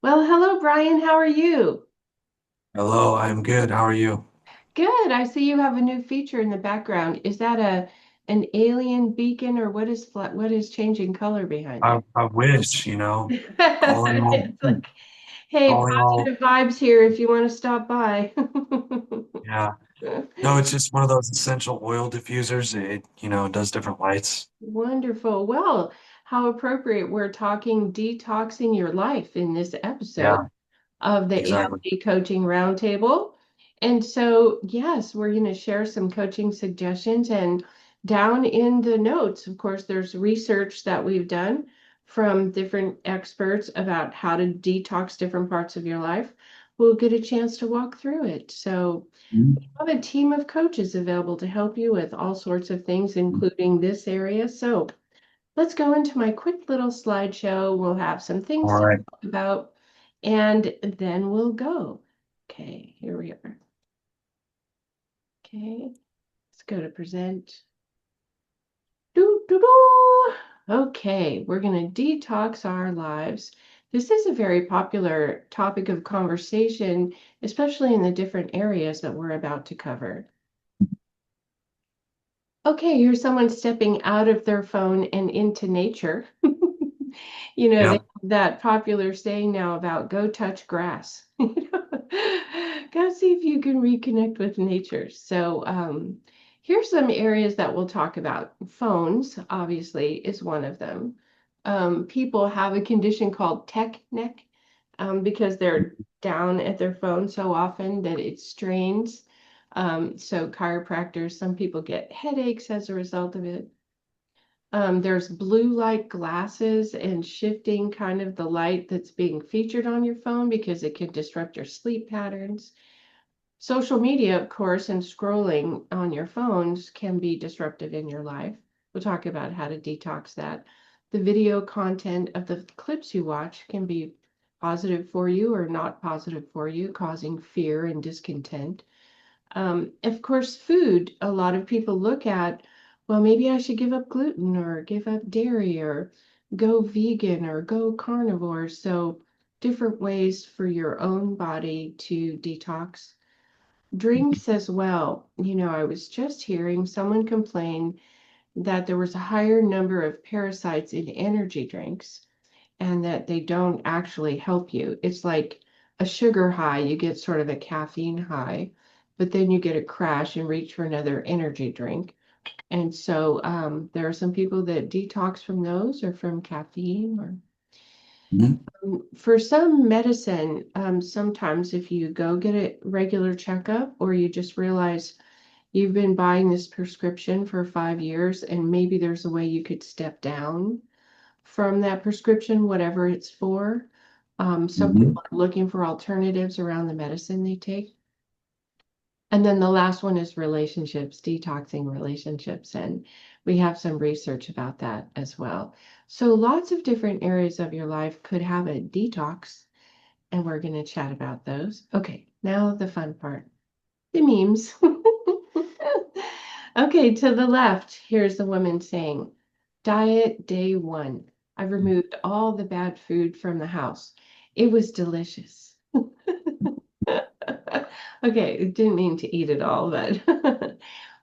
Well, hello, Brian. How are you? Hello, I'm good. How are you? Good. I see you have a new feature in the background. Is that an alien beacon or what is changing color behind I, there? I wish, calling all, It's like, hey, calling all, positive vibes here if you want to stop by. yeah. No, it's just one of those essential oil diffusers. It does different lights. Wonderful. Well, how appropriate. We're talking detoxing your life in this episode Yeah, of the exactly. ALD Coaching Roundtable. And so, yes, we're going to share some coaching suggestions. And down in the notes, of course, there's research that we've done from different experts about how to detox different parts of your life. We'll get a chance to walk through it. So, Mhm. I have a team of coaches available to help you with all sorts of things, including this area. So, let's go into my quick little slideshow. We'll have some All things to right. talk about, and then we'll go. Okay, here we are. Okay, let's go to present. Doo, doo, doo. Okay, we're going to detox our lives. This is a very popular topic of conversation, especially in the different areas that we're about to cover. Okay, here's someone stepping out of their phone and into nature. They Yep. have that popular saying now about go touch grass. Go see if you can reconnect with nature. So, here's some areas that we'll talk about. Phones, obviously, is one of them. People have a condition called tech neck, because they're down at their phone so often that it strains. So chiropractors, some people get headaches as a result of it. There's blue light glasses and shifting kind of the light that's being featured on your phone because it can disrupt your sleep patterns. Social media, of course, and scrolling on your phones can be disruptive in your life. We'll talk about how to detox that. The video content of the clips you watch can be positive for you or not positive for you, causing fear and discontent. Of course, food, a lot of people look at, well, maybe I should give up gluten or give up dairy or go vegan or go carnivore. So, different ways for your own body to detox. Drinks as well. I was just hearing someone complain that there was a higher number of parasites in energy drinks and that they don't actually help you. It's like a sugar high, you get sort of a caffeine high, but then you get a crash and reach for another energy drink. And so there are some people that detox from those or from caffeine or Mhm. for some medicine, sometimes if you go get a regular checkup or you just realize you've been buying this prescription for 5 years and maybe there's a way you could step down from that prescription, whatever it's for. Some Mhm. people are looking for alternatives around the medicine they take. And then the last one is relationships, detoxing relationships. And we have some research about that as well. So lots of different areas of your life could have a detox, and we're going to chat about those. Okay, now the fun part, the memes. Okay, to the left, here's the woman saying, Diet day one. I removed all the bad food from the house. It was delicious. Okay, didn't mean to eat it all, but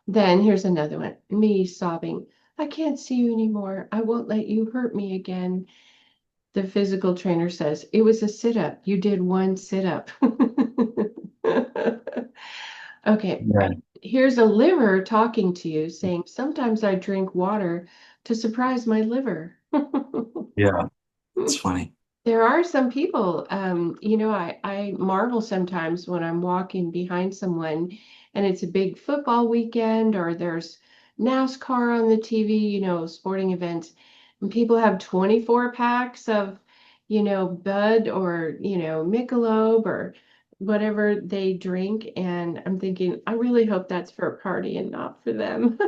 then here's another one. Me sobbing. I can't see you anymore. I won't let you hurt me again. The physical trainer says, it was a sit up. You did one sit up. Okay, Yeah. here's a liver talking to you saying, sometimes I drink water to surprise my liver. Yeah. It's funny. There are some people, I marvel sometimes when I'm walking behind someone and it's a big football weekend or there's NASCAR on the TV, sporting events, and people have 24 packs of, Bud or, Michelob or whatever they drink. And I'm thinking, I really hope that's for a party and not for them.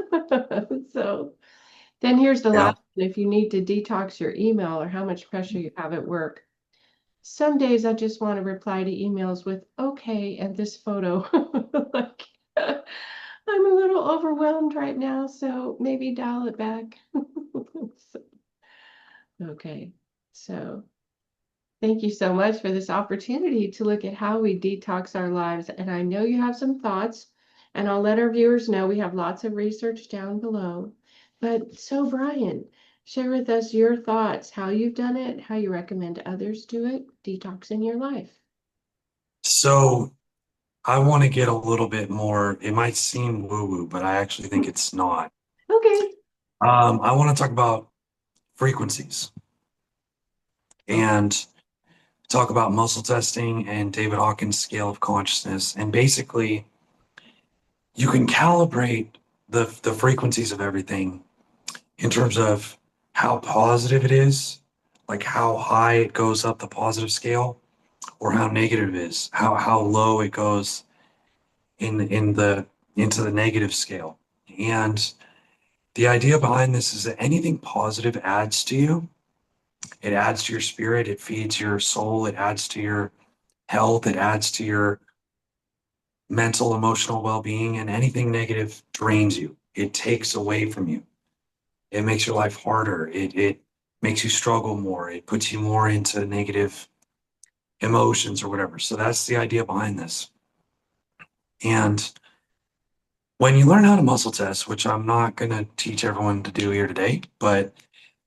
So. Then here's the Yeah. last one. If you need to detox your email or how much pressure you have at work. Some days I just want to reply to emails with okay and this photo. Like, I'm a little overwhelmed right now, so maybe dial it back. Okay, so Thank you so much for this opportunity to look at how we detox our lives. And I know you have some thoughts, and I'll let our viewers know we have lots of research down below. But so, Brian, share with us your thoughts, how you've done it, how you recommend others do it, detox in your life. So I want to get a little bit more, it might seem woo-woo, but I actually think it's not. Okay. I want to talk about frequencies Okay. and talk about muscle testing and David Hawkins' scale of consciousness. And basically, you can calibrate the frequencies of everything in terms of how positive it is, like how high it goes up the positive scale, or how negative it is, how low it goes in the into the negative scale. And the idea behind this is that anything positive adds to you. It adds to your spirit, it feeds your soul, it adds to your health, it adds to your mental, emotional well-being, and anything negative drains you. It takes away from you. It makes your life harder. It makes you struggle more. It puts you more into negative emotions or whatever. So that's the idea behind this. And when you learn how to muscle test, which I'm not going to teach everyone to do here today, but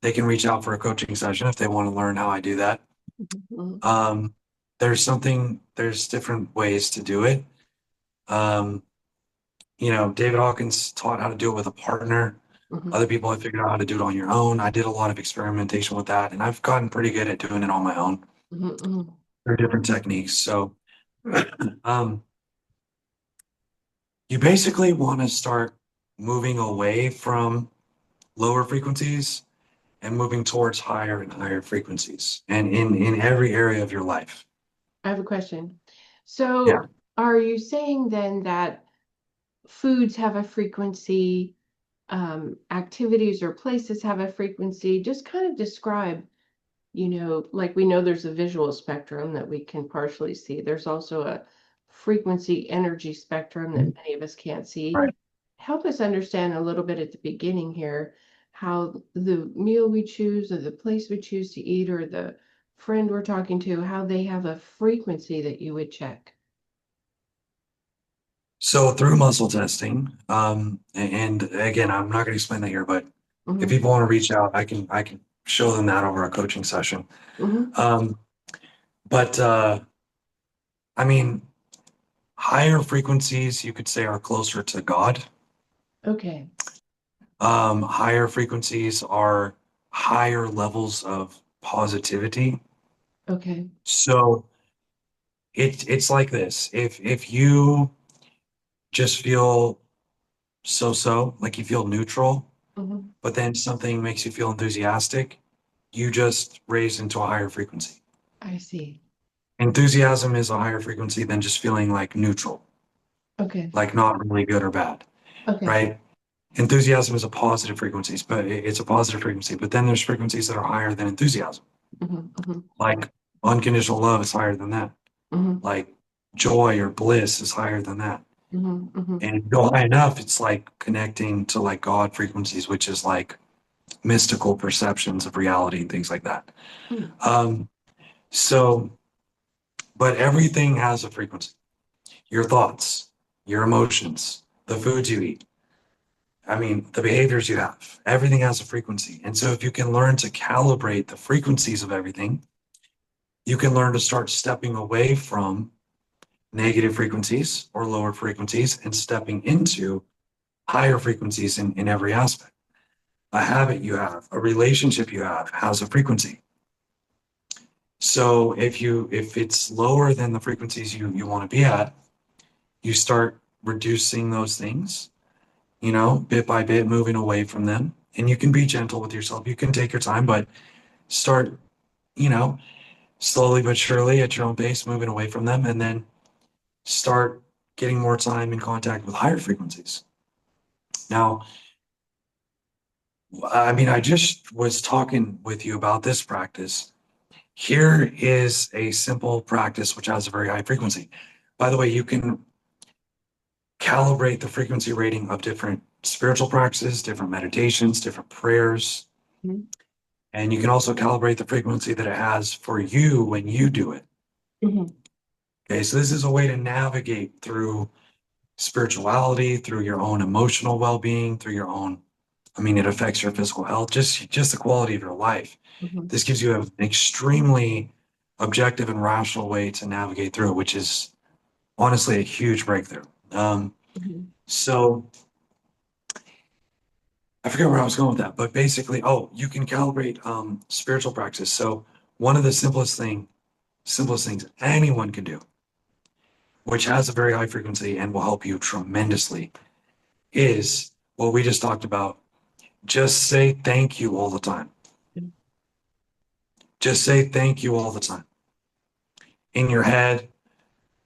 they can reach out for a coaching session if they want to learn how I do that. Mhm. Um, there's different ways to do it. Um, David Hawkins taught how to do it with a partner. Mhm. Other people have figured out how to do it on your own. I did a lot of experimentation with that, and I've gotten pretty good at doing it on my own. Mhm. Mhm. There are different techniques. So, um, you basically want to start moving away from lower frequencies and moving towards higher and higher frequencies, and in every area of your life. I have a question. Yeah. So, are you saying then that foods have a frequency, activities or places have a frequency? Just kind of describe, like we know there's a visual spectrum that we can partially see. There's also a frequency energy spectrum that many of us can't see. Right. Help us understand a little bit at the beginning here how the meal we choose or the place we choose to eat or the friend we're talking to, how they have a frequency that you would check. So through muscle testing, and again, I'm not going to explain that here, but if Hmm. people want to reach out, I can show them that over a coaching session. Hmm. Um, but I mean, higher frequencies you could say are closer to God. Okay. Higher frequencies are higher levels of positivity. Okay. So it's like this. If you just feel so-so, like you feel neutral, Hmm. but then something makes you feel enthusiastic, you just raise into a higher frequency. I see. Enthusiasm is a higher frequency than just feeling like neutral, Okay. like not really good or bad, Okay. right? Enthusiasm is a positive frequency, but it's a positive frequency. But then there's frequencies that are higher than enthusiasm. Hmm. Hmm. Like unconditional love is higher than that. Hmm. Like joy or bliss is higher than that. Hmm. Hmm. And if you go high enough, it's like connecting to like God frequencies, which is like mystical perceptions of reality and things like that. Hmm. Um, so, but everything has a frequency. Your thoughts, your emotions, the foods you eat. I mean, the behaviors you have, everything has a frequency. And so if you can learn to calibrate the frequencies of everything, you can learn to start stepping away from negative frequencies or lower frequencies and stepping into higher frequencies in every aspect. A habit you have, a relationship you have has a frequency. So if it's lower than the frequencies you want to be at, you start reducing those things, bit by bit, moving away from them. And you can be gentle with yourself. You can take your time, but start, you know, slowly but surely at your own pace, moving away from them, and then start getting more time in contact with higher frequencies. Now, I mean, I just was talking with you about this practice. Here is a simple practice which has a very high frequency. By the way, you can calibrate the frequency rating of different spiritual practices, different meditations, different prayers. And you can also calibrate the frequency that it has for you when you do it. Mhm. Okay, so this is a way to navigate through spirituality, through your own emotional well-being, through your own, I mean, it affects your physical health, just the quality of your life. Mhm. This gives you an extremely objective and rational way to navigate through it, which is honestly a huge breakthrough. Mhm. So I forget where I was going with that, but basically, oh, you can calibrate spiritual practice. So one of the simplest things anyone can do, which has a very high frequency and will help you tremendously, is what we just talked about. Just say thank you all the time. Just say thank you all the time in your head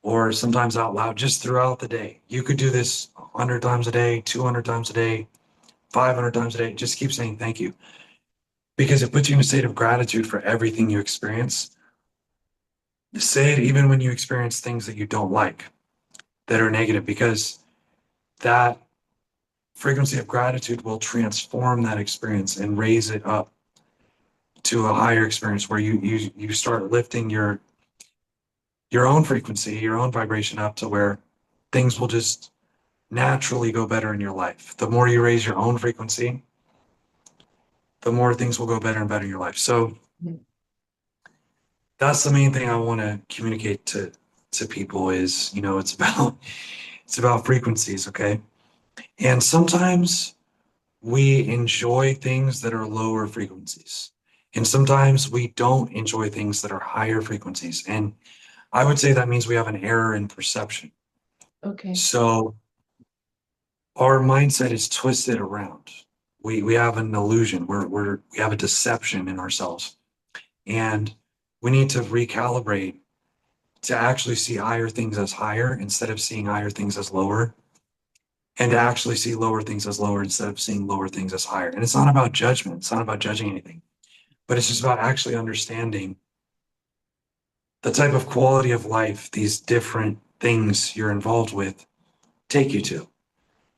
or sometimes out loud, just throughout the day. You could do this 100 times a day, 200 times a day, 500 times a day. Just keep saying thank you because it puts you in a state of gratitude for everything you experience. Say it even when you experience things that you don't like, that are negative, because that frequency of gratitude will transform that experience and raise it up to a higher experience where you start lifting your own frequency, your own vibration up to where things will just naturally go better in your life. The more you raise your own frequency, the more things will go better and better in your life. So Mhm. that's the main thing I want to communicate to people is, it's about frequencies, okay? And sometimes we enjoy things that are lower frequencies. And sometimes we don't enjoy things that are higher frequencies. And I would say that means we have an error in perception. Okay. So our mindset is twisted around. We have an illusion. We have a deception in ourselves. And we need to recalibrate to actually see higher things as higher instead of seeing higher things as lower, and to actually see lower things as lower instead of seeing lower things as higher. And it's not about judgment. It's not about judging anything, but it's just about actually understanding the type of quality of life these different things you're involved with take you to,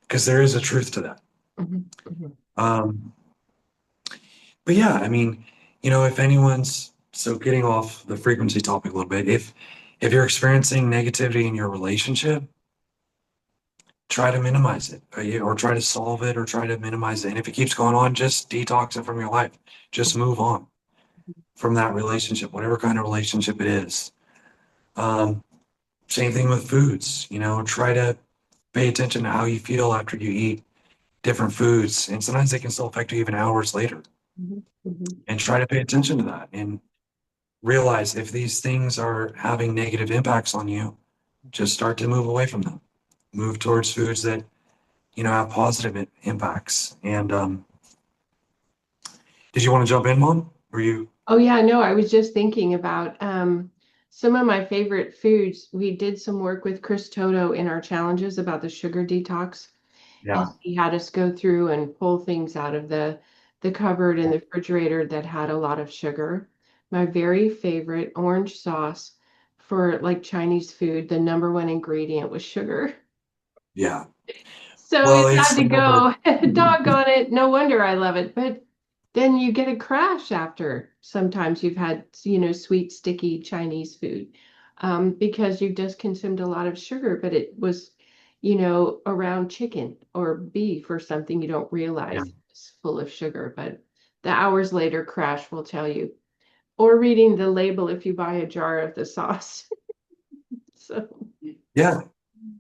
because there is a truth to that. Mhm. Mhm. Um, but yeah, I mean, if anyone's so getting off the frequency topic a little bit, if you're experiencing negativity in your relationship, try to minimize it or try to solve it or try to minimize it. And if it keeps going on, just detox it from your life. Just move on from that relationship, whatever kind of relationship it is. Um, Same thing with foods, try to pay attention to how you feel after you eat different foods. And sometimes they can still affect you even hours later. Mhm. Mhm. And try to pay attention to that and realize if these things are having negative impacts on you, just start to move away from them. Move towards foods that, have positive impacts. And did you want to jump in, Mom? Were you? Oh yeah, no, I was just thinking about some of my favorite foods. We did some work with Chris Toto in our challenges about the sugar detox, and Yeah. he had us go through and pull things out of the cupboard and the refrigerator that had a lot of sugar. My very favorite orange sauce for like Chinese food, the number one ingredient was sugar. Yeah. So Well, it it's had the to number. go. Doggone it. No wonder I love it. But then you get a crash after. Sometimes you've had, sweet, sticky Chinese food because you've just consumed a lot of sugar, but it was, around chicken or beef or something you don't Yeah. realize it's full of sugar. But the hours later crash will tell you. Or reading the label if you buy a jar of the sauce. So, Yeah.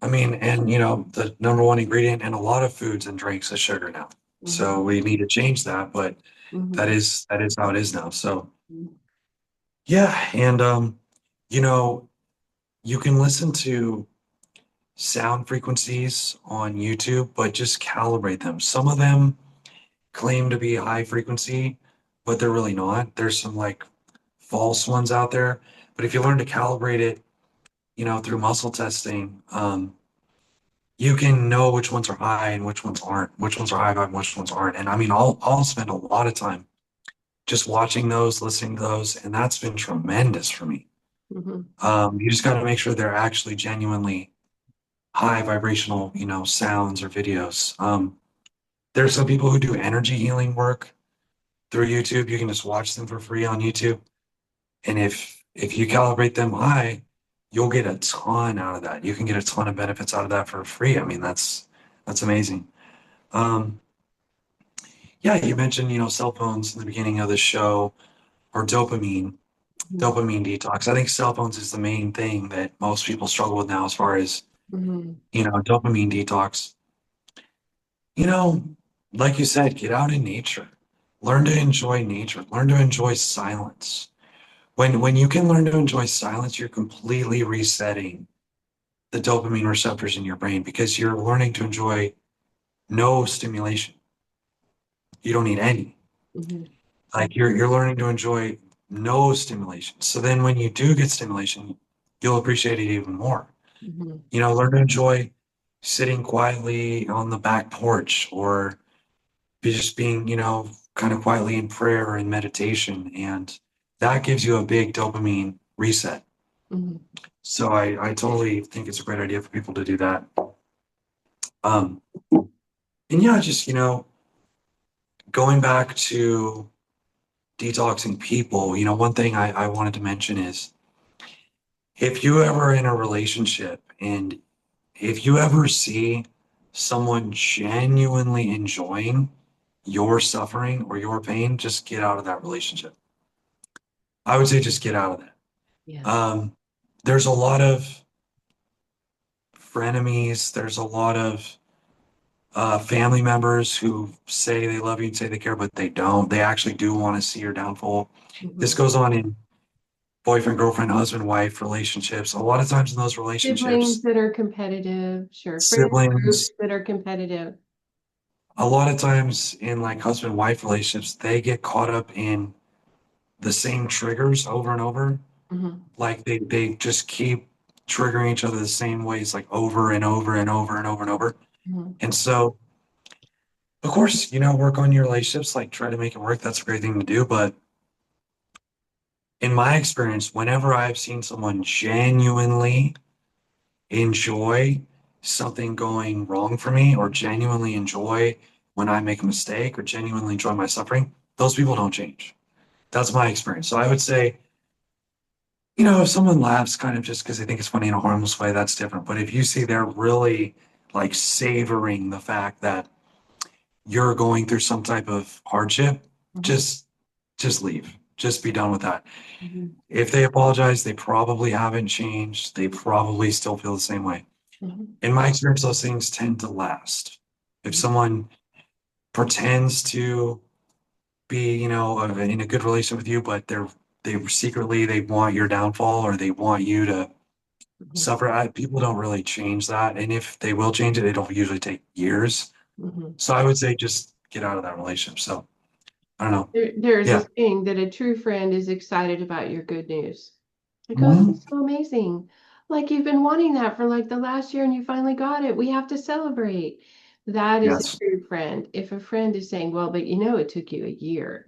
I mean, and the number one ingredient in a lot of foods and drinks is sugar now. So mhm, we need to change that, but that mhm, is that is how it is now. So mhm, yeah, and you know, you can listen to sound frequencies on YouTube, but just calibrate them. Some of them claim to be high frequency, but they're really not. There's some like false ones out there. But if you learn to calibrate it, through muscle testing, you can know which ones are high and which ones aren't, which ones are high and which ones aren't. And I mean, I'll spend a lot of time just watching those, listening to those, and that's been tremendous for me. mhm, You just got to make sure they're actually genuinely high vibrational, sounds or videos. There's some people who do energy healing work through YouTube. You can just watch them for free on YouTube. And if you calibrate them high, you'll get a ton out of that. You can get a ton of benefits out of that for free. I mean, that's amazing. Um, yeah, you mentioned, cell phones in the beginning of the show or Mhm. dopamine detox. I think cell phones is the main thing that most people struggle with now as far as, Mhm. dopamine detox. You know, like you said, get out in nature. Learn to enjoy nature. Learn to enjoy silence. When you can learn to enjoy silence, you're completely resetting the dopamine receptors in your brain because you're learning to enjoy no stimulation. You don't need any. Mhm. Like you're learning to enjoy no stimulation. So then when you do get stimulation, you'll appreciate it even more. Mhm. Learn to enjoy sitting quietly on the back porch or be just being, kind of quietly in prayer and meditation. And that gives you a big dopamine reset. Mhm. So I totally think it's a great idea for people to do that. Um, and yeah, just, going back to detoxing people, one thing I wanted to mention is if you ever in a relationship and if you ever see someone genuinely enjoying your suffering or your pain, just get out of that relationship. I would say just get out of that. Yeah. Um, there's a lot of frenemies, there's a lot of family members who say they love you and say they care, but they don't. They actually do want to see your downfall. This Mhm. goes on in boyfriend, girlfriend, husband, wife relationships. A lot of times in those Siblings relationships, that are competitive, sure. Friend siblings, groups that are competitive. a lot of times in like husband wife relationships, they get caught up in the same triggers over and over. Mhm. Like they just keep triggering each other the same ways, like over and over and over and over and over. Mhm. And so, of course, work on your relationships, like try to make it work. That's a great thing to do. But in my experience, whenever I've seen someone genuinely enjoy something going wrong for me, or genuinely enjoy when I make a mistake, or genuinely enjoy my suffering, those people don't change. That's my experience. So I would say, if someone laughs kind of just because they think it's funny in a harmless way, that's different. But if you see they're really like savoring the fact that you're going through some type of hardship, Mhm. just just leave. Just be done with that. Mhm. If they apologize, they probably haven't changed. They probably still feel the same way. Mhm. In my experience, those things tend to last. If Mhm. someone pretends to be, in a good relationship with you, but they secretly they want your downfall or they want you to Mhm. suffer. People don't really change that, and if they will change it, it'll usually take years. Mhm. So I would say just get out of that relationship. So I don't know. There's a Yeah. saying that a true friend is excited about your good news. Like, oh, Mhm. that's so amazing. Like you've been wanting that for like the last year and you finally got it. We have to celebrate. That is a Yes. true friend. If a friend is saying, well, but it took you a year.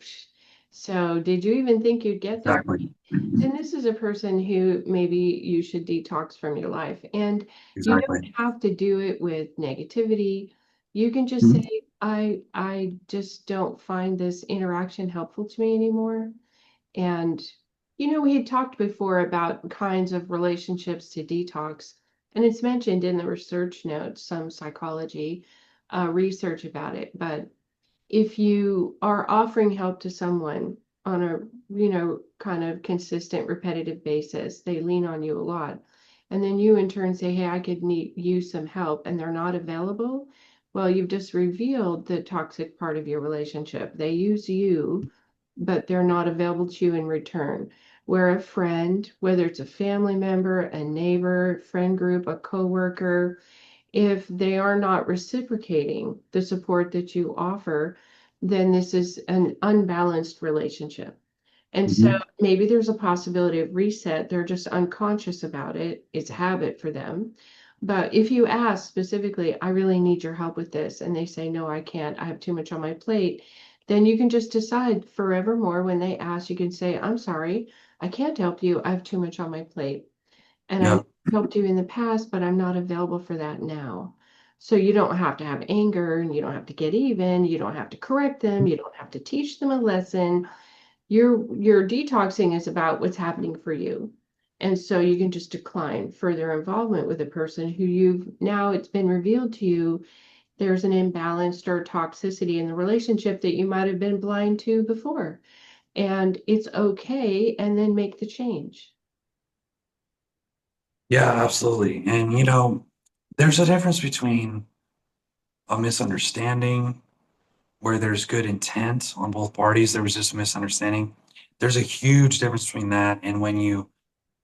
So did you even think you'd get there? Exactly. Then this is a person who maybe you should detox from your life. And you don't Exactly. have to do it with negativity. You can just Mhm. say, I just don't find this interaction helpful to me anymore. And we had talked before about kinds of relationships to detox, and it's mentioned in the research notes, some psychology research about it. But if you are offering help to someone on a kind of consistent repetitive basis, they lean on you a lot, and then you in turn say, hey, I could need use some help, and they're not available. Well, you've just revealed the toxic part of your relationship. They use you, but they're not available to you in return. Where a friend, whether it's a family member, a neighbor, friend group, a coworker, if they are not reciprocating the support that you offer, then this is an unbalanced relationship. And so Mhm. maybe there's a possibility of reset. They're just unconscious about it. It's habit for them. But if you ask specifically, I really need your help with this, and they say, no, I can't, I have too much on my plate, then you can just decide forevermore when they ask, you can say, I'm sorry, I can't help you. I have too much on my plate. And I Yeah. helped you in the past, but I'm not available for that now. So you don't have to have anger and you don't have to get even. You don't have to correct them. You don't have to teach them a lesson. Your detoxing is about what's happening for you. And so you can just decline further involvement with a person who you've now it's been revealed to you there's an imbalanced or toxicity in the relationship that you might have been blind to before. And it's okay, and then make the change. Yeah, absolutely. And there's a difference between a misunderstanding where there's good intent on both parties. There was just a misunderstanding. There's a huge difference between that and when you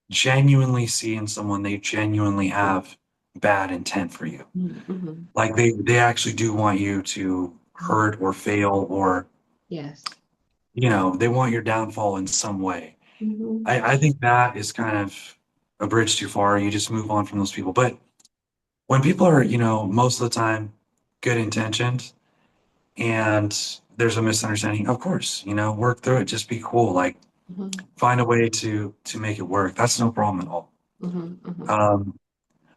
genuinely see in someone they genuinely have bad intent for you. Mm-hmm. Like they actually do want you to hurt or fail or Yes. they want your downfall in some way. Mm-hmm. I think that is kind of a bridge too far. You just move on from those people. But when people are, most of the time good intentioned and there's a misunderstanding, of course, work through it. Just be cool. Like Mm-hmm. find a way to make it work. That's no problem at all. Mm-hmm. Um,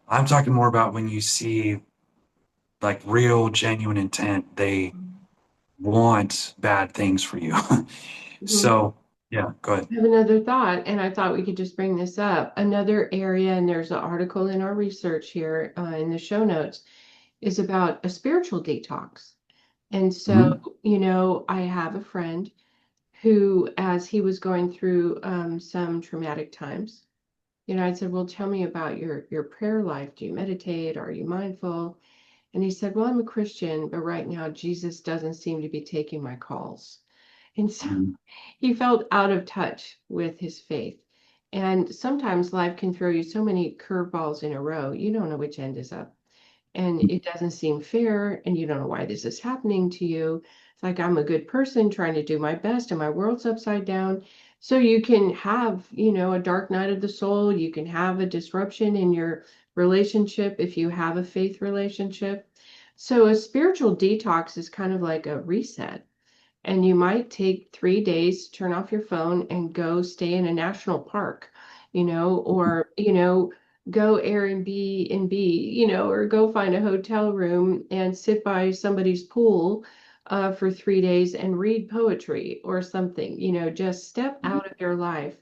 I'm talking more about when you see like real, genuine intent. They want bad things for you. Mm-hmm. So, yeah, go ahead. I have another thought, and I thought we could just bring this up. Another area, and there's an article in our research here in the show notes, is about a spiritual detox. And so, Mhm. I have a friend who, as he was going through some traumatic times, I said, "Well, tell me about your prayer life. Do you meditate? Are you mindful?" And he said, "Well, I'm a Christian, but right now Jesus doesn't seem to be taking my calls." And so Mhm. he felt out of touch with his faith. And sometimes life can throw you so many curveballs in a row, you don't know which end is up. And it doesn't seem fair, and you don't know why this is happening to you. It's like I'm a good person trying to do my best, and my world's upside down. So you can have, a dark night of the soul. You can have a disruption in your relationship if you have a faith relationship. So a spiritual detox is kind of like a reset, and you might take 3 days, turn off your phone and go stay in a national park, or, go Airbnb, or go find a hotel room and sit by somebody's pool for 3 days and read poetry or something, just step out of your life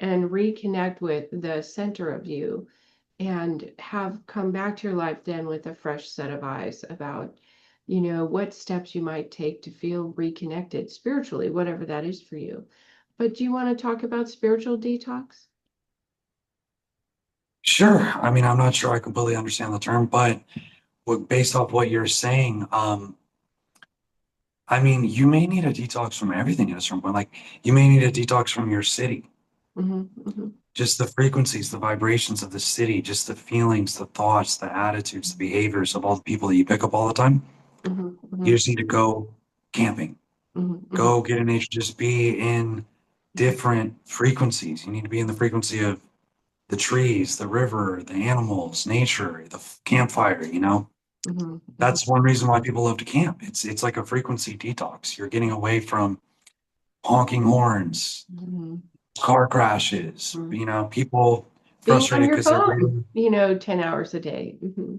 and reconnect with the center of you and have come back to your life then with a fresh set of eyes about, what steps you might take to feel reconnected spiritually, whatever that is for you. But do you want to talk about spiritual detox? Sure. I mean, I'm not sure I completely understand the term, but based off what you're saying, I mean, you may need a detox from everything at a certain point. Like, you may need a detox from your city, Hmm. Hmm. just the frequencies, the vibrations of the city, just the feelings, the thoughts, the attitudes, the behaviors of all the people that you pick up all the time. Hmm. You Hmm. just need to go camping, Hmm. Hmm. go get in nature, just be in different frequencies. You need to be in the frequency of the trees, the river, the animals, nature, the campfire, Hmm. Hmm. That's one reason why people love to camp. It's like a frequency detox. You're getting away from honking horns, Hmm. car crashes, Hmm. people Being on frustrated your because they're phone, waiting, 10 hours a day. Hmm.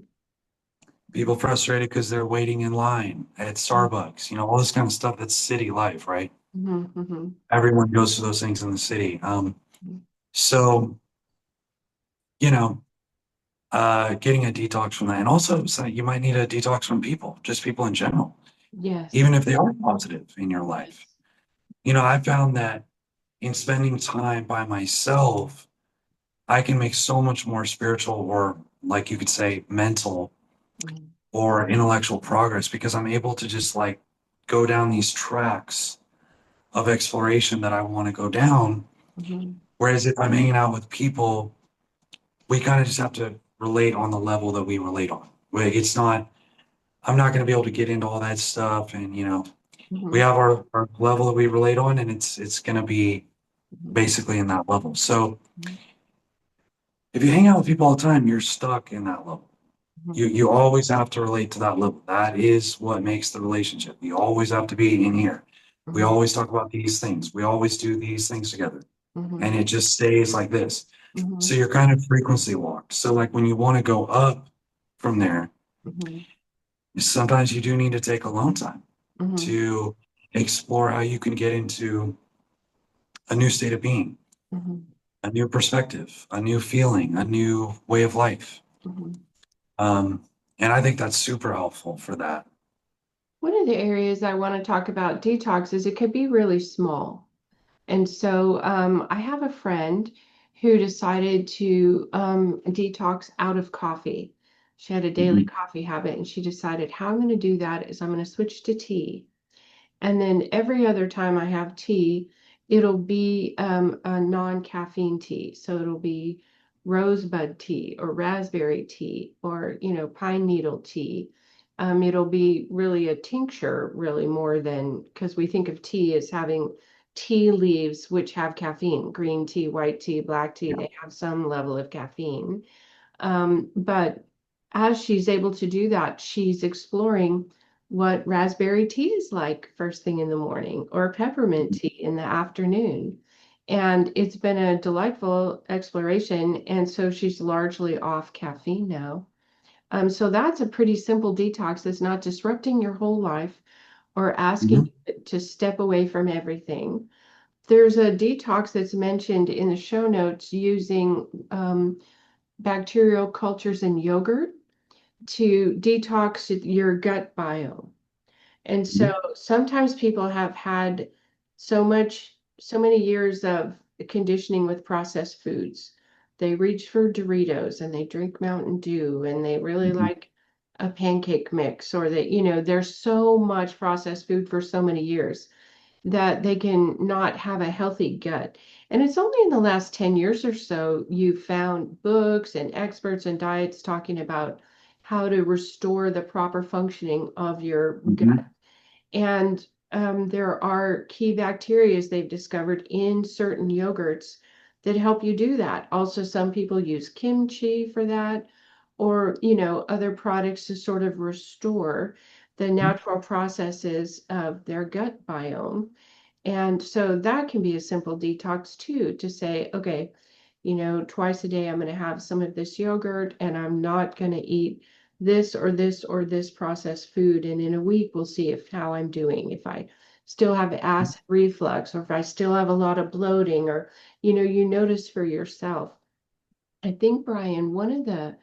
people frustrated because they're waiting in line at Starbucks, all this kind of stuff that's city life, right? Hmm. Hmm. Everyone goes through those things in the city. So, you know, getting a detox from that. And also, so you might need a detox from people, just people in general, Yes. even if they are positive in your life. Yes. I found that in spending time by myself, I can make so much more spiritual or, like you could say, mental Hmm. or intellectual progress because I'm able to just like go down these tracks of exploration that I want to go down. Hmm. Whereas if I'm hanging out with people, we kind of just have to relate on the level that we relate on. Like it's not, I'm not going to be able to get into all that stuff. And, we Hmm. have our level that we relate on, and it's going to be Hmm. basically in that level. So Hmm. if you hang out with people all the time, you're stuck in that level. Hmm. You always have to relate to that level. That is what makes the relationship. You always have to be in here. We Hmm. always talk about these things. We always do these things together. And Hmm. it just stays like this. Hmm. So you're kind of frequency locked. So like when you want to go up from there, Hmm. Sometimes you do need to take alone time Hmm. to explore how you can get into a new state of being, Hmm. a new perspective, a new feeling, a new way of life. Hmm. Um, and I think that's super helpful for that. One of the areas I want to talk about detox is it could be really small. And so I have a friend who decided to detox out of coffee. She had a daily Mhm, coffee habit, and she decided how I'm going to do that is I'm going to switch to tea. And then every other time I have tea, it'll be a non-caffeine tea. So it'll be rosebud tea or raspberry tea or, pine needle tea. It'll be really a tincture, really more than because we think of tea as having tea leaves, which have caffeine, green tea, white tea, black tea, yeah. they have some level of caffeine. But as she's able to do that, she's exploring what raspberry tea is like first thing in the morning or peppermint Mhm, tea in the afternoon. And it's been a delightful exploration. And so she's largely off caffeine now. So that's a pretty simple detox that's not disrupting your whole life or asking mhm, you to step away from everything. There's a detox that's mentioned in the show notes using bacterial cultures in yogurt to detox your gut biome. And mhm, so sometimes people have had so many years of conditioning with processed foods. They reach for Doritos and they drink Mountain Dew and they really mhm, like a pancake mix, or that, there's so much processed food for so many years that they can not have a healthy gut. And it's only in the last 10 years or so you've found books and experts and diets talking about how to restore the proper functioning of your gut. mhm, And there are key bacteria they've discovered in certain yogurts that help you do that. Also, some people use kimchi for that, or other products to sort of restore the mhm, natural processes of their gut biome. And so that can be a simple detox too, to say, okay, twice a day I'm going to have some of this yogurt and I'm not going to eat this or this or this processed food. And in a week, we'll see if how I'm doing, if I still have acid reflux or if I still have a lot of bloating or, you notice for yourself. I think, Brian, one of the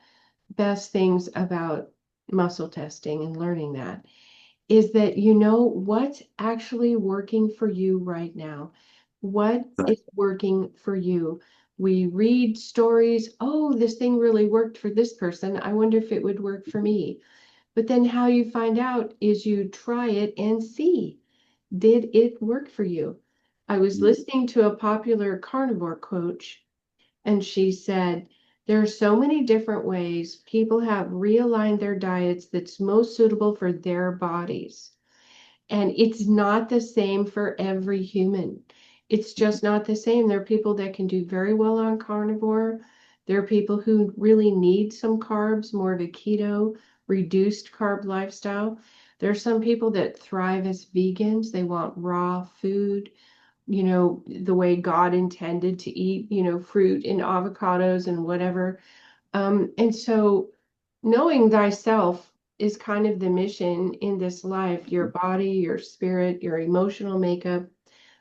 best things about muscle testing and learning that is that you know what's actually working for you right now. What right, is working for you? We read stories, oh, this thing really worked for this person. I wonder if it would work for me. But then how you find out is you try it and see, did it work for you? I was mhm, listening to a popular carnivore coach, and she said, there are so many different ways people have realigned their diets that's most suitable for their bodies. And it's not the same for every human. It's just not the same. There are people that can do very well on carnivore. There are people who really need some carbs, more of a keto, reduced carb lifestyle. There are some people that thrive as vegans. They want raw food, the way God intended to eat, fruit and avocados and whatever. And so knowing thyself is kind of the mission in this life, your body, your spirit, your emotional makeup.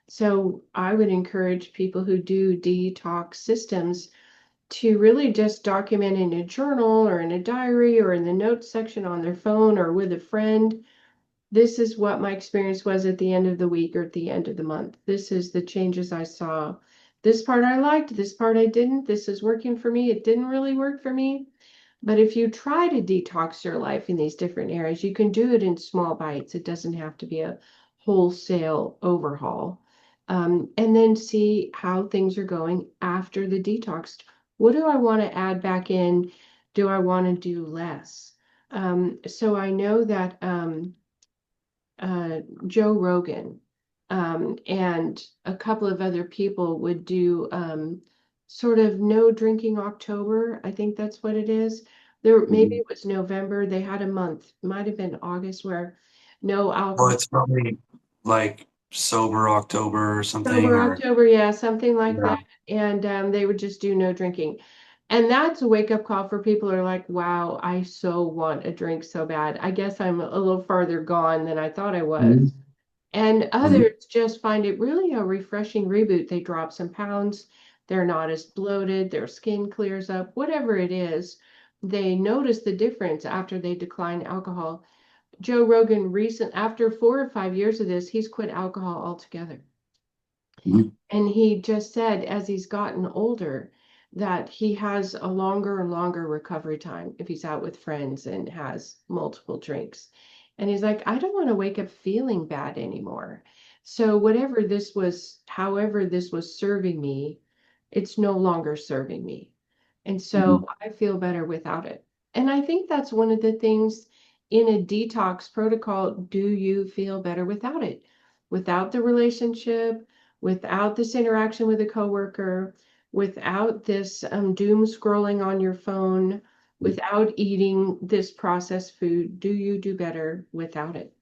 So I would encourage people who do detox systems to really just document in a journal or in a diary or in the notes section on their phone or with a friend. This is what my experience was at the end of the week or at the end of the month. This is the changes I saw. This part I liked, this part I didn't. This is working for me. It didn't really work for me. But if you try to detox your life in these different areas, you can do it in small bites. It doesn't have to be a wholesale overhaul. And then see how things are going after the detox. What do I want to add back in? Do I want to do less? So I know that Joe Rogan and a couple of other people would do sort of no drinking October. I think that's what it is. There, maybe mhm. it was November. They had a month, might have been August, where no Well, alcohol. it's probably like sober October or something, October, or October, yeah, something like yeah. that. And they would just do no drinking. And that's a wake up call for people who are like, wow, I so want a drink so bad. I guess I'm a little farther gone than I thought I was. Mhm. And Mhm. others just find it really a refreshing reboot. They drop some pounds, they're not as bloated, their skin clears up, whatever it is. They notice the difference after they decline alcohol. Joe Rogan after 4 or 5 years of this, he's quit alcohol altogether. Mhm. And he just said, as he's gotten older, that he has a longer and longer recovery time if he's out with friends and has multiple drinks. And he's like, I don't want to wake up feeling bad anymore. So, however, this was serving me, it's no longer serving me. And so Mhm. I feel better without it. And I think that's one of the things in a detox protocol. Do you feel better without it? Without the relationship? Without this interaction with a coworker, without this doom scrolling on your phone, without eating this processed food, do you do better without it?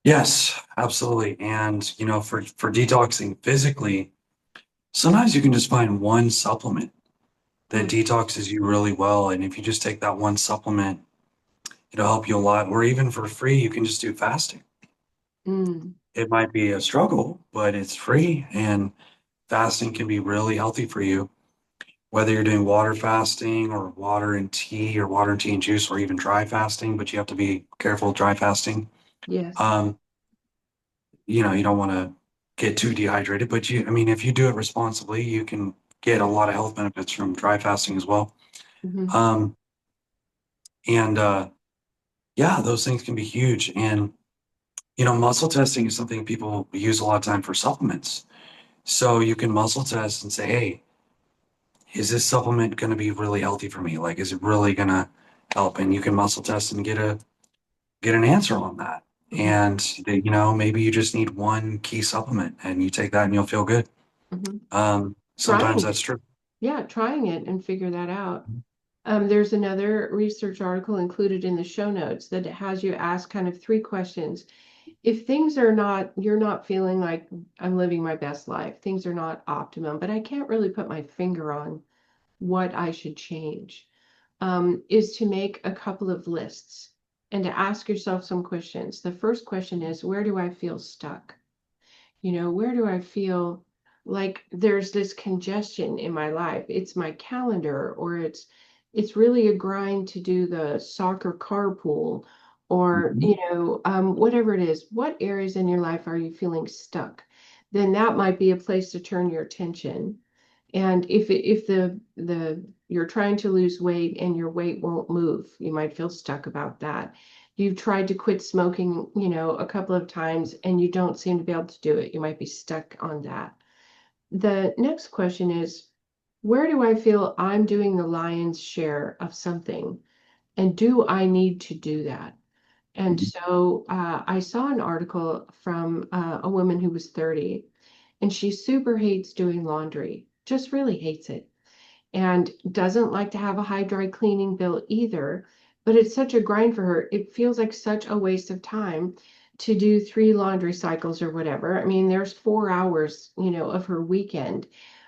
Yes, absolutely. And for detoxing physically, sometimes you can just find one supplement that Mm, detoxes you really well. And if you just take that one supplement, it'll help you a lot. Or even for free, you can just do fasting. mm, It might be a struggle, but it's free, and fasting can be really healthy for you. Whether you're doing water fasting or water and tea or water and tea and juice or even dry fasting, but you have to be careful with dry fasting. yes. Um, you don't want to get too dehydrated, but I mean, if you do it responsibly, you can get a lot of health benefits from dry fasting as well. Hmm. Um, and yeah, those things can be huge. And, muscle testing is something people use a lot of time for supplements. So you can muscle test and say, hey, is this supplement going to be really healthy for me? Like, is it really going to help? And you can muscle test and get an answer on that. Hmm. And maybe you just need one key supplement and you take that and you'll feel good. Hmm. Sometimes Trying it. that's true. Yeah, trying it and figure that out. There's another research article included in the show notes that has you ask kind of three questions. If things are not, you're not feeling like I'm living my best life, things are not optimum, but I can't really put my finger on what I should change, is to make a couple of lists and to ask yourself some questions. The first question is, where do I feel stuck? Where do I feel like there's this congestion in my life? It's my calendar, or it's really a grind to do the soccer carpool, or Mhm. whatever it is. What areas in your life are you feeling stuck? Then that might be a place to turn your attention. And if the you're trying to lose weight and your weight won't move, you might feel stuck about that. You've tried to quit smoking, a couple of times and you don't seem to be able to do it. You might be stuck on that. The next question is, where do I feel I'm doing the lion's share of something? And do I need to do that? And Mhm. so I saw an article from a woman who was 30, and she super hates doing laundry, just really hates it, and doesn't like to have a high dry cleaning bill either. But it's such a grind for her. It feels like such a waste of time to do three laundry cycles or whatever. I mean, there's 4 hours, of her weekend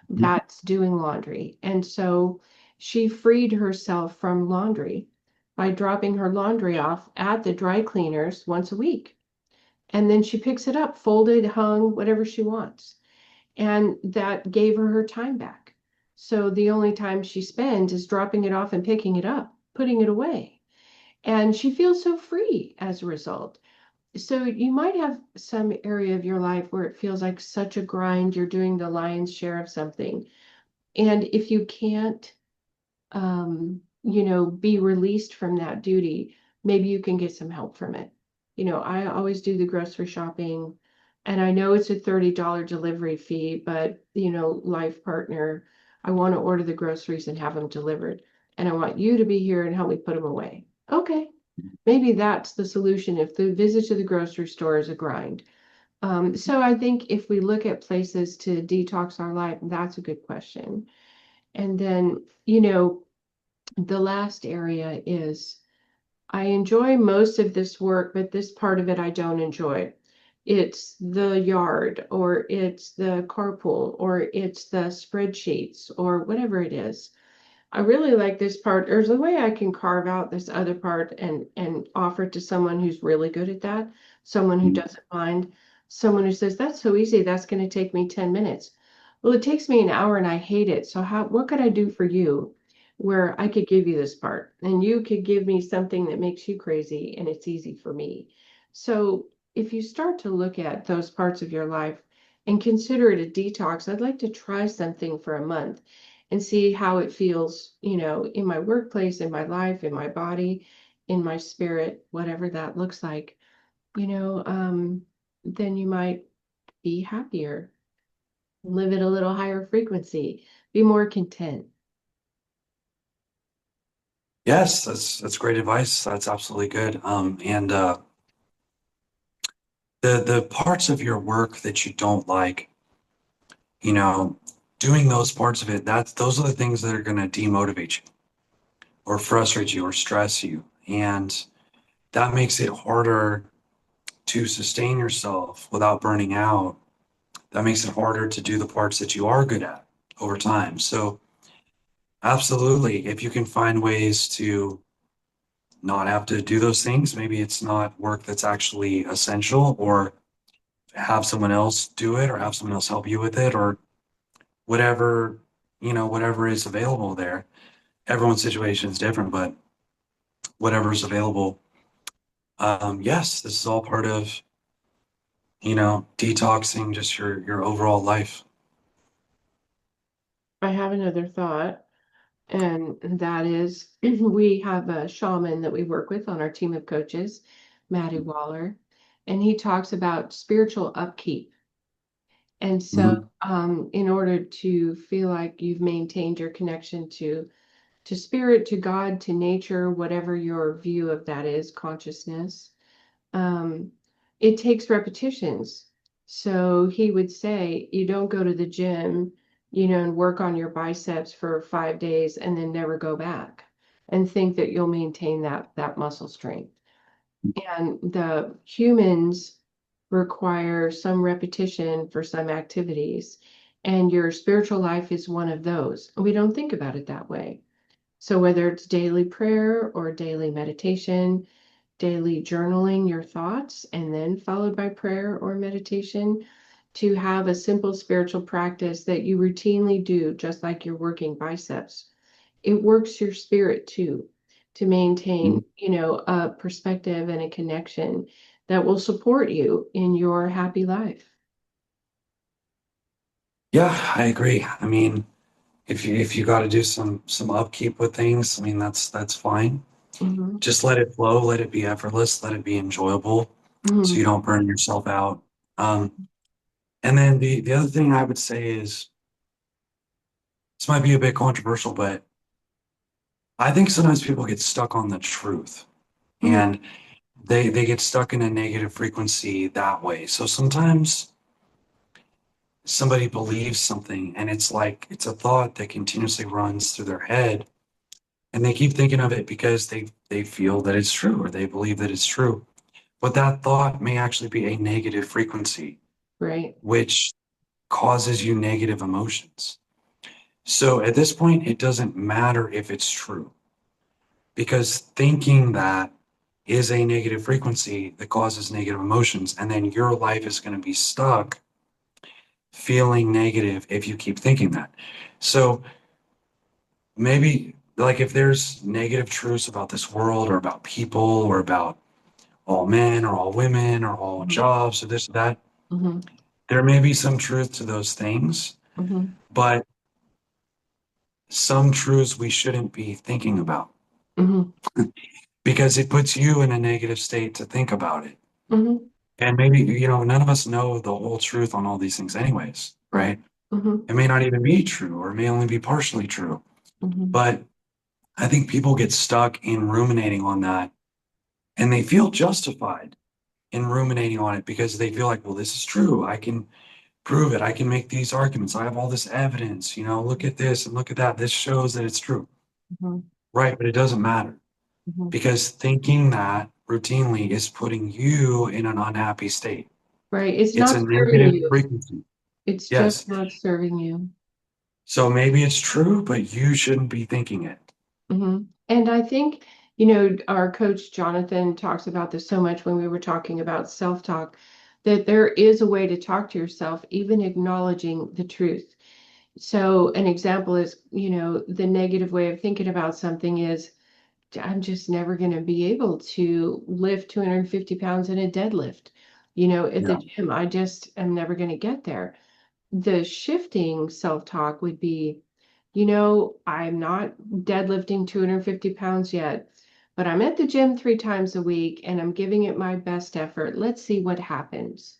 that's doing laundry. And so she freed herself from laundry by dropping her laundry off at the dry cleaners once a week. And then she picks it up, folded, hung, whatever she wants, and that gave her her time back. So the only time she spends is dropping it off and picking it up, putting it away. And she feels so free as a result. So you might have some area of your life where it feels like such a grind, you're doing the lion's share of something. And if you can't be released from that duty, maybe you can get some help from it. I always do the grocery shopping, and I know it's a $30 delivery fee, but, life partner, I want to order the groceries and have them delivered, and I want you to be here and help me put them away. Okay, maybe that's the solution if the visit to the grocery store is a grind. So I think if we look at places to detox our life, that's a good question. And then, the last area is I enjoy most of this work, but this part of it I don't enjoy. it's the yard, or it's the carpool, or it's the spreadsheets, or whatever it is. I really like this part. There's a way I can carve out this other part and offer it to someone who's really good at that, someone who doesn't mind, someone who says, that's so easy, that's going to take me 10 minutes. Well, it takes me an hour and I hate it. So what could I do for you where I could give you this part and you could give me something that makes you crazy and it's easy for me. So if you start to look at those parts of your life and consider it a detox, I'd like to try something for a month and see how it feels, in my workplace, in my life, in my body, in my spirit, whatever that looks like, you know, um, then you might be happier, live at a little higher frequency, be more content. Yes, that's great advice. That's absolutely good. And the parts of your work that you don't like, you know, doing those parts of it, those are the things that are going to demotivate you or frustrate you or stress you. And that makes it harder to sustain yourself without burning out. That makes it harder to do the parts that you are good at over time. So, absolutely, if you can find ways to not have to do those things, maybe it's not work that's actually essential, or have someone else do it, or have someone else help you with it, or whatever, whatever is available there. Everyone's situation is different, but whatever is available. Yes, this is all part of, detoxing just your overall life. I have another thought, and that is we have a shaman that we work with on our team of coaches, Maddie Waller, and he talks about spiritual upkeep. And so, Mhm. in order to feel like you've maintained your connection to spirit, to God, to nature, whatever your view of that is, consciousness, um, it takes repetitions. So he would say, you don't go to the gym, and work on your biceps for 5 days and then never go back and think that you'll maintain that muscle strength. And the humans require some repetition for some activities, and your spiritual life is one of those. We don't think about it that way. So whether it's daily prayer or daily meditation, daily journaling your thoughts, and then followed by prayer or meditation, to have a simple spiritual practice that you routinely do, just like you're working biceps, it works your spirit too, to maintain, a perspective and a connection that will support you in your happy life. Yeah, I agree. I mean, if you got to do some upkeep with things, I mean that's fine. Hmm. Just let it flow, let it be effortless, let it be enjoyable, so you Hmm. don't burn yourself out. Um, and then the other thing I would say is, this might be a bit controversial, but I think sometimes people get stuck on the truth, Hmm. and they get stuck in a negative frequency that way. So sometimes somebody believes something, and it's like it's a thought that continuously runs through their head, and they keep thinking of it because they feel that it's true, or they believe that it's true. But that thought may actually be a negative frequency, Right. which causes you negative emotions. So at this point, it doesn't matter if it's true, because thinking that is a negative frequency that causes negative emotions, and then your life is going to be stuck feeling negative if you keep thinking that. So maybe, like, if there's negative truths about this world, or about people, or about all men or all women or all Hmm. jobs or this or that, Hmm. there may be some truth to those things, Hmm. but some truths we shouldn't be thinking about, Hmm. because it puts you in a negative state to think about it. Hmm. And maybe, none of us know the whole truth on all these things anyways, Right. right? Hmm. It may not even be true, or it may only be partially true. Hmm. But I think people get stuck in ruminating on that, and they feel justified in ruminating on it because they feel like, well, this is true. I can prove it. I can make these arguments. I have all this evidence, look at this and look at that. This shows that it's true. Hmm. Right. But it doesn't matter, Hmm. because thinking that routinely is putting you in an unhappy state. Right. It's It's not a serving negative you. frequency. It's Yes. just not serving you. So maybe it's true, but you shouldn't be thinking it. And I think, our coach Jonathan talks about this so much when we were talking about self-talk, that there is a way to talk to yourself, even acknowledging the truth. So an example is, the negative way of thinking about something is, I'm just never going to be able to lift 250 pounds in a deadlift. At the Yeah. gym, I just am never going to get there. The shifting self-talk would be, I'm not deadlifting 250 pounds yet, but I'm at the gym 3 times a week and I'm giving it my best effort. Let's see what happens.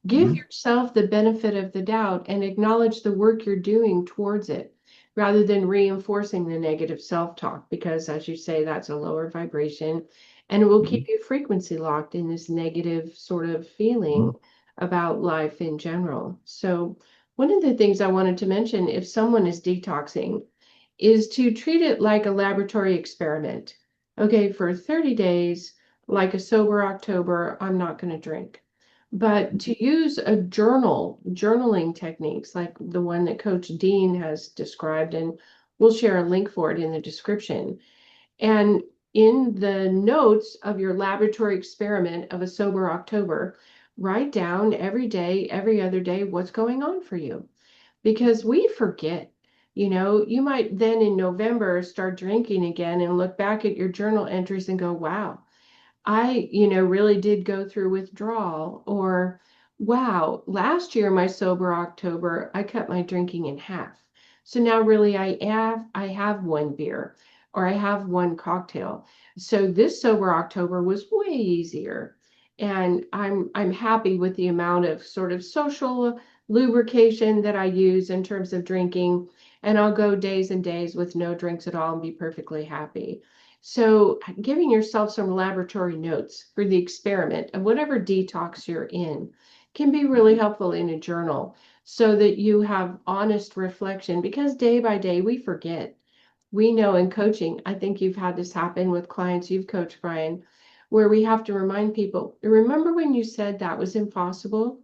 Give Mhm. yourself the benefit of the doubt and acknowledge the work you're doing towards it rather than reinforcing the negative self-talk, because as you say, that's a lower vibration and it will Mhm. keep you frequency locked in this negative sort of feeling Mhm. about life in general. So one of the things I wanted to mention, if someone is detoxing, is to treat it like a laboratory experiment. Okay, for 30 days, like a sober October, I'm not going to drink. But to use a journaling techniques like the one that Coach Dean has described, and we'll share a link for it in the description. And in the notes of your laboratory experiment of a sober October, write down every day, every other day, what's going on for you, because we forget. You might then in November start drinking again and look back at your journal entries and go, wow, I, really did go through withdrawal. Or, wow, last year, my sober October, I cut my drinking in half. So now really I have one beer or I have one cocktail. So this sober October was way easier. And I'm happy with the amount of sort of social lubrication that I use in terms of drinking. And I'll go days and days with no drinks at all and be perfectly happy. So, giving yourself some laboratory notes for the experiment of whatever detox you're in can be really helpful in a journal so that you have honest reflection, because day by day we forget. We know in coaching, I think you've had this happen with clients you've coached, Brian, where we have to remind people, remember when you said that was impossible?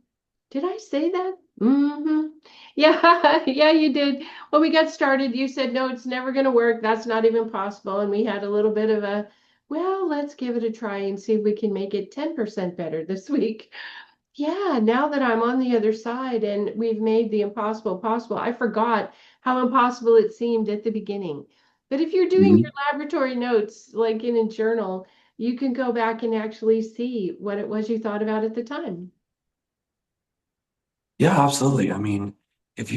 Did I say that? Mm-hmm. Yeah, yeah, you did. When we got started, you said, no, it's never going to work. That's not even possible. And we had a little bit of a, well, let's give it a try and see if we can make it 10% better this week. Yeah, now that I'm on the other side and we've made the impossible possible, I forgot how impossible it seemed at the beginning. But if you're doing your Mhm. laboratory notes, like in a journal, you can go back and actually see what it was you thought about at the time. Yeah, absolutely. I mean, if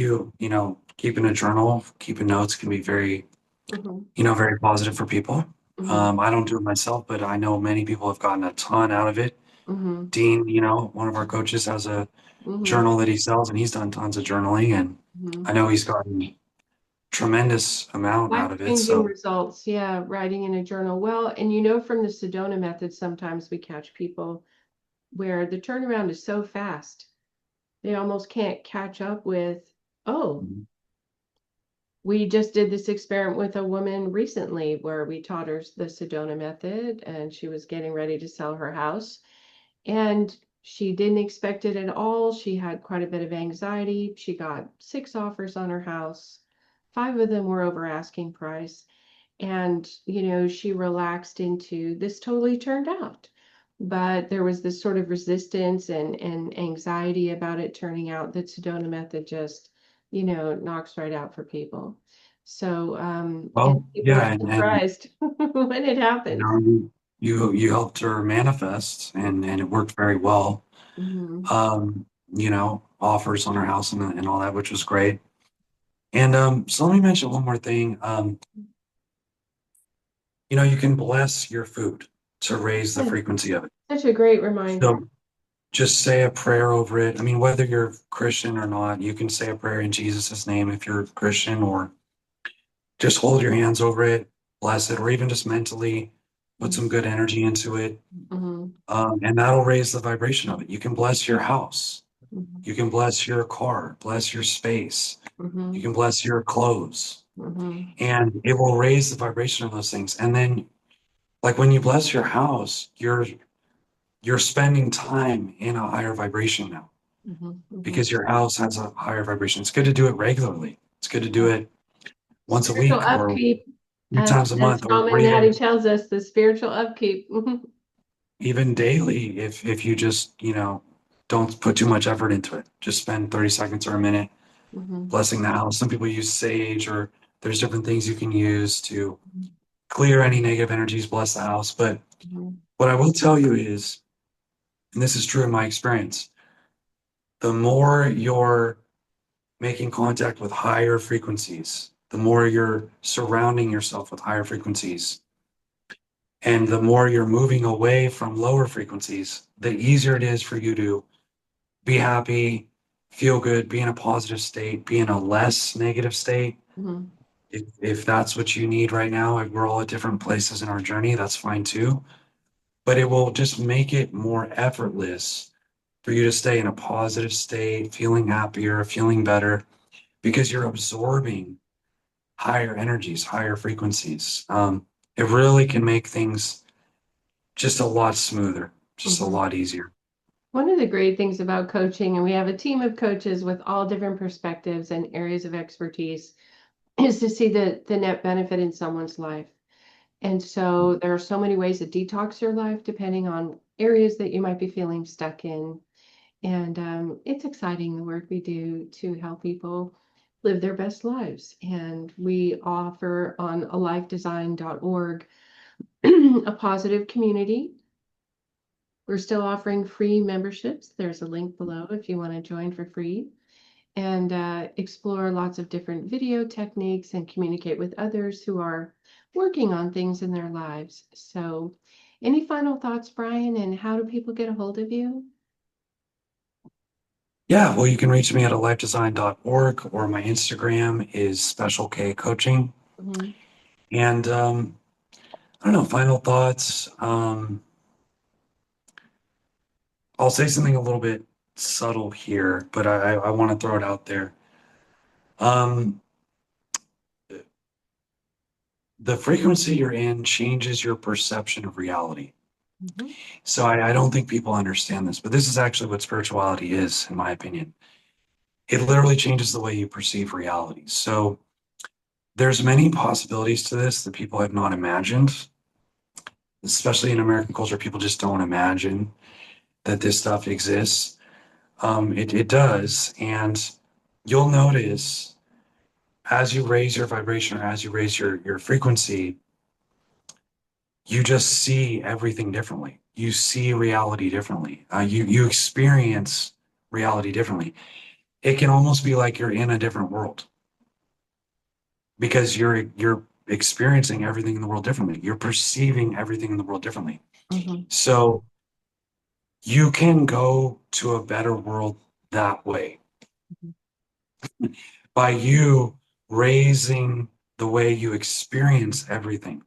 keeping a journal, keeping notes can be very, Hmm. very positive for people. Hmm. I don't do it myself, but I know many people have gotten a ton out of it. Hmm. Dean, one of our coaches has a Hmm. journal that he sells and he's done tons of journaling and Hmm. I know he's gotten tremendous amount out of it. Life-changing So, results, yeah, writing in a journal. Well, and from the Sedona method, sometimes we catch people where the turnaround is so fast, they almost can't catch up with, oh, mhm. we just did this experiment with a woman recently where we taught her the Sedona method and she was getting ready to sell her house. And she didn't expect it at all. She had quite a bit of anxiety. She got 6 offers on her house. 5 of them were over asking price. And, she relaxed into this totally turned out. But there was this sort of resistance and anxiety about it turning out that Sedona method just, knocks right out for people. So, and Well, people are yeah, and surprised when it happens. you helped her manifest and it worked very well. Hmm. Offers on her house and all that, which was great. And so let me mention one more thing. You can bless your food to raise the Yeah, frequency of it. such a great reminder. So just say a prayer over it. I mean, whether you're Christian or not, you can say a prayer in Jesus' name if you're Christian, or just hold your hands over it, bless it, or even just mentally put some good energy into it. Mm-hmm. And that'll raise the vibration of it. You can bless your house. Hmm. You can bless your car, bless your space. You Hmm. can bless your clothes. Hmm. And it will raise the vibration of those things. And then, like when you bless your house, you're spending time in a higher vibration now Mhm, mhm. because your house has a higher vibration. It's good to do it regularly. It's good to do Yeah. it once a Spiritual week or upkeep, 3 times a as month or Mama even Natty tells us, the spiritual upkeep. Mhm, even daily if you just, don't put too much effort into it. Just spend 30 seconds or a minute mhm, blessing the house. Some people use sage or there's different things you can use to clear any negative energies, bless the house. But mhm, what I will tell you is, and this is true in my experience, the more you're making contact with higher frequencies, the more you're surrounding yourself with higher frequencies, and the more you're moving away from lower frequencies, the easier it is for you to be happy, feel good, be in a positive state, be in a less negative state. mhm, If that's what you need right now, like, we're all at different places in our journey, that's fine too. But it will just make it more effortless for you to stay in a positive state, feeling happier, feeling better, because you're absorbing higher energies, higher frequencies. It really can make things just a lot smoother, just a mhm. lot easier. One of the great things about coaching, and we have a team of coaches with all different perspectives and areas of expertise, is to see the net benefit in someone's life. And so there are so many ways to detox your life depending on areas that you might be feeling stuck in. And it's exciting the work we do to help people live their best lives. And we offer on alifedesign.org a positive community. We're still offering free memberships. There's a link below if you want to join for free and explore lots of different video techniques and communicate with others who are working on things in their lives. So, any final thoughts, Brian, and how do people get a hold of you? Yeah, well, you can reach me at alifedesign.org, or my Instagram is Special K Coaching. Mhm. And I don't know, final thoughts. I'll say something a little bit subtle here, but I want to throw it out there. Um, the frequency you're in changes your perception of reality. Mhm. So I don't think people understand this, but this is actually what spirituality is, in my opinion. It literally changes the way you perceive reality. So there's many possibilities to this that people have not imagined, especially in American culture. People just don't imagine that this stuff exists. It does, and you'll notice as you raise your vibration or as you raise your frequency, you just see everything differently. You see reality differently. You experience reality differently. It can almost be like you're in a different world because you're experiencing everything in the world differently. You're perceiving everything in the world differently. Mhm. So you can go to a better world that way by you raising the way you experience everything.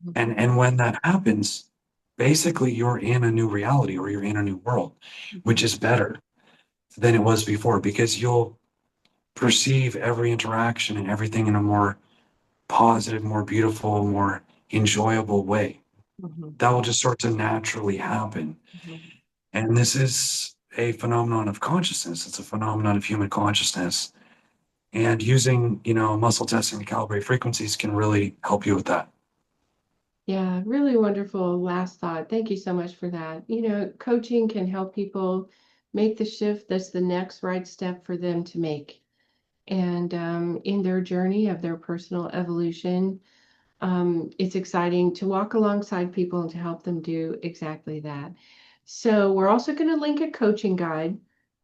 Mhm. And when that happens, basically you're in a new reality or you're in a new world, which Mhm. is better than it was before because you'll perceive every interaction and everything in a more positive, more beautiful, more enjoyable way. Mhm. That will just sort of naturally happen. Mhm. And this is a phenomenon of consciousness. It's a phenomenon of human consciousness. And using, muscle testing to calibrate frequencies can really help you with that. Yeah, really wonderful last thought. Thank you so much for that. Coaching can help people make the shift that's the next right step for them to make. And in their journey of their personal evolution, it's exciting to walk alongside people and to help them do exactly that. So we're also going to link a coaching guide.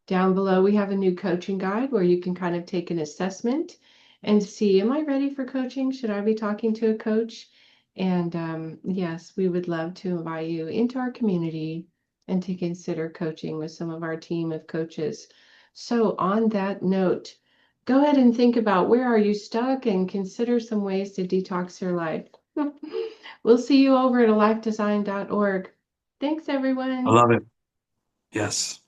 Down below, we have a new coaching guide where you can kind of take an assessment and see, am I ready for coaching? Should I be talking to a coach? And yes, we would love to invite you into our community and to consider coaching with some of our team of coaches. So on that note, go ahead and think about where are you stuck and consider some ways to detox your life. We'll see you over at alifedesign.org. Thanks, I everyone. love it. Yes.